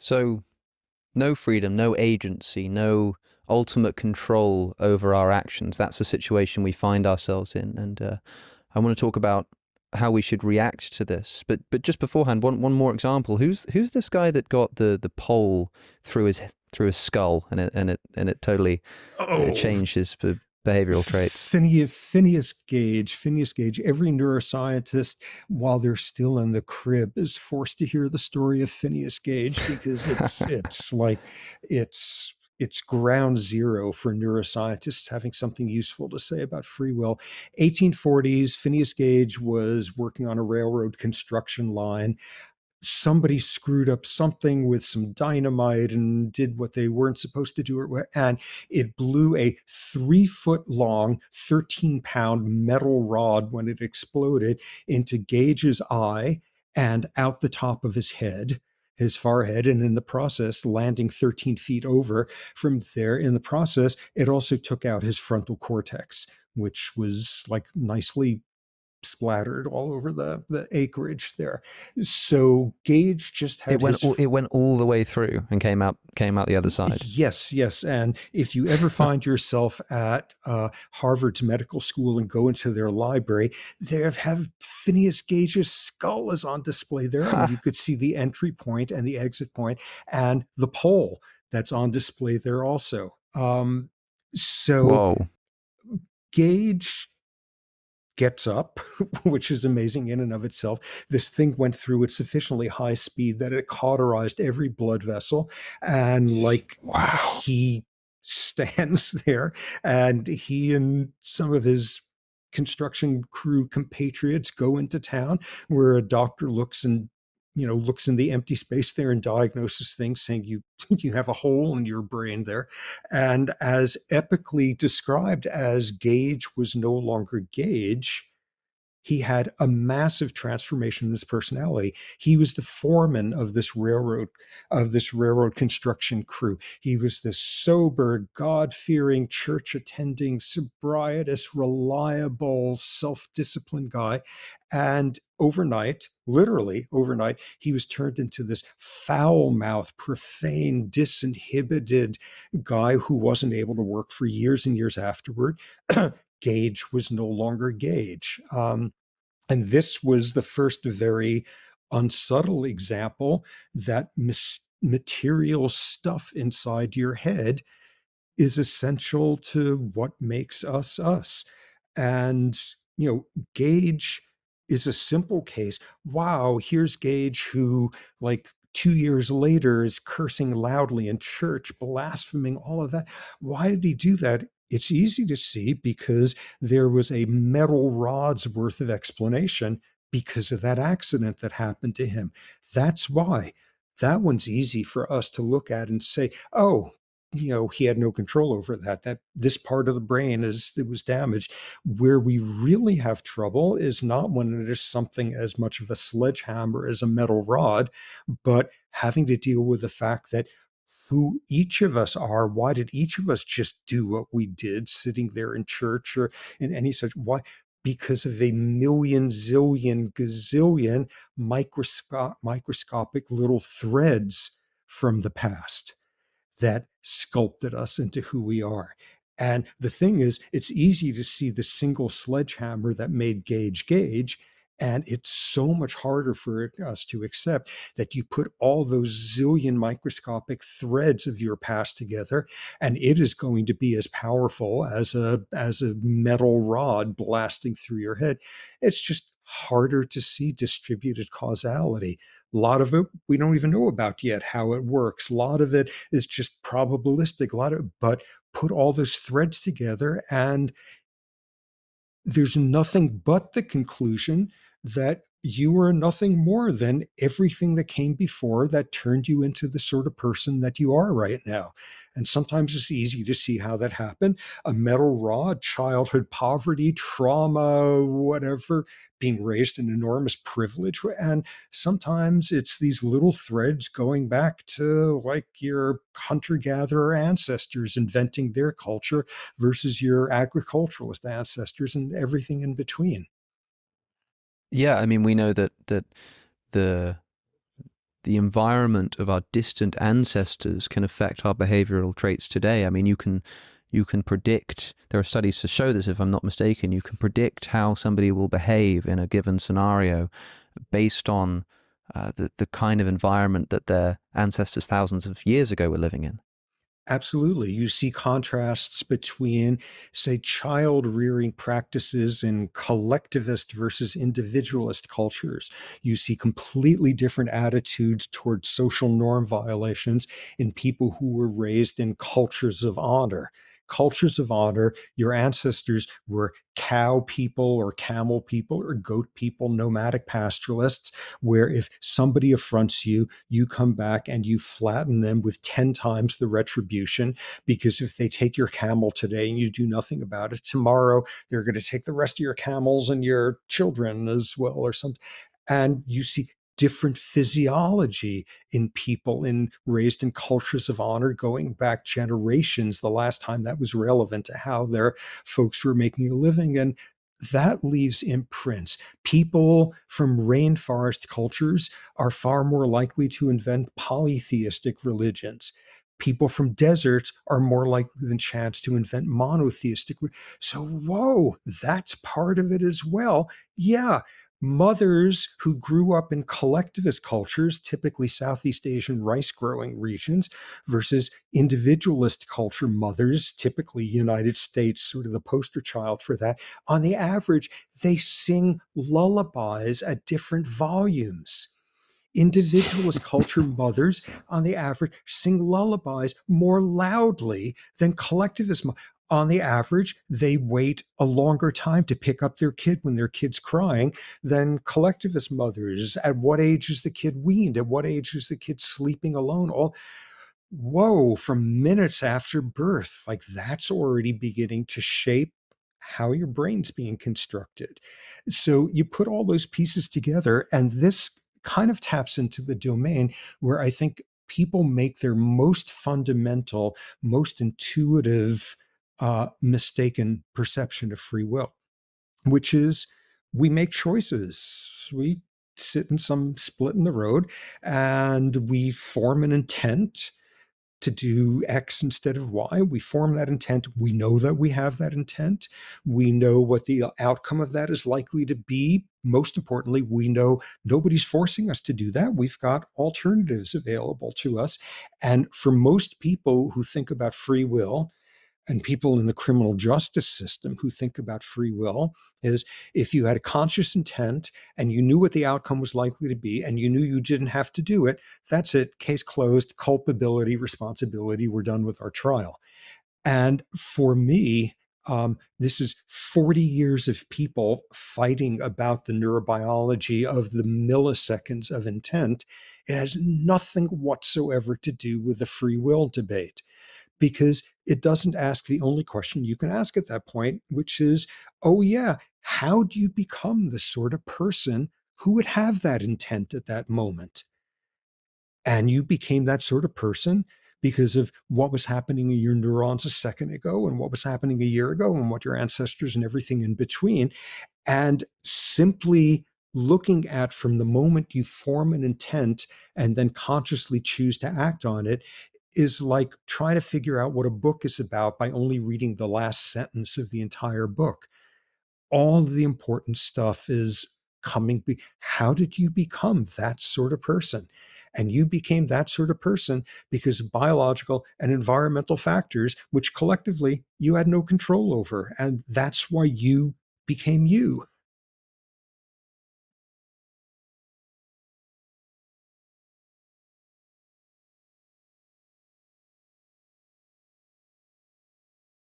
So, no freedom, no agency, no ultimate control over our actions. That's the situation we find ourselves in. And I want to talk about how we should react to this. But just beforehand, one more example. Who's this guy that got the pole through his skull and it totally Oh, changed his behavioral traits? Phineas Gage. Every neuroscientist, while they're still in the crib, is forced to hear the story of Phineas Gage because it's ground zero for neuroscientists having something useful to say about free will. 1840s, Phineas Gage was working on a railroad construction line. Somebody screwed up something with some dynamite and did what they weren't supposed to do, and it blew a 3 foot long, 13-pound metal rod when it exploded into Gage's eye and out the top of his head, his forehead, and in the process landing 13 feet over. From there, in the process, it also took out his frontal cortex, which was like nicely splattered all over the acreage there. So Gage just had his. It went all the way through and came out the other side. Yes, yes. And if you ever find yourself at Harvard's medical school and go into their library, they have Phineas Gage's skull is on display there, and you could see the entry point and the exit point and the pole that's on display there also. So Whoa. Gage gets up, which is amazing in and of itself. This thing went through at sufficiently high speed that it cauterized every blood vessel. And like Wow. he stands there, and he and some of his construction crew compatriots go into town where a doctor looks in the empty space there and diagnoses things, saying you have a hole in your brain there. And as epically described as Gage was no longer Gage, he had a massive transformation in his personality. He was the foreman of this railroad construction crew. He was this sober, God-fearing, church-attending, sobrietous, reliable, self-disciplined guy. And overnight, literally overnight, he was turned into this foul-mouthed, profane, disinhibited guy who wasn't able to work for years and years afterward. Gage was no longer Gage. And this was the first very unsubtle example that material stuff inside your head is essential to what makes us us. And, Gage is a simple case. Wow, here's Gage who, like, 2 years later is cursing loudly in church, blaspheming, all of that. Why did he do that? It's easy to see because there was a metal rod's worth of explanation because of that accident that happened to him. That's why. That one's easy for us to look at and say, oh, he had no control over that this part of the brain it was damaged. Where we really have trouble is not when it is something as much of a sledgehammer as a metal rod, but having to deal with the fact that who each of us are. Why did each of us just do what we did sitting there in church or in any such? Why? Because of a million, zillion, gazillion microscopic little threads from the past that sculpted us into who we are. And the thing is, it's easy to see the single sledgehammer that made Gage Gage. And it's so much harder for us to accept that you put all those zillion microscopic threads of your past together, and it is going to be as powerful as a metal rod blasting through your head. It's just harder to see distributed causality. A lot of it we don't even know about yet how it works. A lot of it is just probabilistic. But put all those threads together, and there's nothing but the conclusion that you are nothing more than everything that came before that turned you into the sort of person that you are right now. And sometimes it's easy to see how that happened. A metal rod, childhood poverty, trauma, whatever, being raised in enormous privilege. And sometimes it's these little threads going back to like your hunter-gatherer ancestors inventing their culture versus your agriculturalist ancestors and everything in between. Yeah, I mean, we know that the the environment of our distant ancestors can affect our behavioral traits today. I mean, you can predict, there are studies to show this, if I'm not mistaken, you can predict how somebody will behave in a given scenario based on the kind of environment that their ancestors thousands of years ago were living in. Absolutely. You see contrasts between, say, child rearing practices in collectivist versus individualist cultures. You see completely different attitudes towards social norm violations in people who were raised in cultures of honor. Cultures of honor, your ancestors were cow people or camel people or goat people, nomadic pastoralists, where if somebody affronts you, you come back and you flatten them with 10 times the retribution, because if they take your camel today and you do nothing about it, tomorrow they're going to take the rest of your camels and your children as well or something. And you see different physiology in people raised in cultures of honor going back generations, the last time that was relevant to how their folks were making a living. And that leaves imprints. People from rainforest cultures are far more likely to invent polytheistic religions. People from deserts are more likely than chance to invent monotheistic. So, whoa, that's part of it as well. Yeah, mothers who grew up in collectivist cultures, typically Southeast Asian rice growing regions, versus individualist culture mothers, typically United States, sort of the poster child for that. On the average, they sing lullabies at different volumes. Individualist culture mothers, on the average, sing lullabies more loudly than collectivist mothers. On the average, they wait a longer time to pick up their kid when their kid's crying than collectivist mothers. At what age is the kid weaned? At what age is the kid sleeping alone? All whoa, from minutes after birth, like that's already beginning to shape how your brain's being constructed. So you put all those pieces together, and this kind of taps into the domain where I think people make their most fundamental, most intuitive, mistaken perception of free will, which is we make choices. We sit in some split in the road and we form an intent to do X instead of Y. We form that intent. We know that we have that intent. We know what the outcome of that is likely to be. Most importantly, we know nobody's forcing us to do that. We've got alternatives available to us. And for most people who think about free will, and people in the criminal justice system who think about free will, is if you had a conscious intent and you knew what the outcome was likely to be and you knew you didn't have to do it, that's it, case closed, culpability, responsibility, we're done with our trial. And for me, this is 40 years of people fighting about the neurobiology of the milliseconds of intent. It has nothing whatsoever to do with the free will debate, because it doesn't ask the only question you can ask at that point, which is, oh, yeah, how do you become the sort of person who would have that intent at that moment? And you became that sort of person because of what was happening in your neurons a second ago and what was happening a year ago and what your ancestors and everything in between. And simply looking at from the moment you form an intent and then consciously choose to act on it is like trying to figure out what a book is about by only reading the last sentence of the entire book. All the important stuff is coming. How did you become that sort of person? And you became that sort of person because of biological and environmental factors, which collectively you had no control over. And that's why you became you.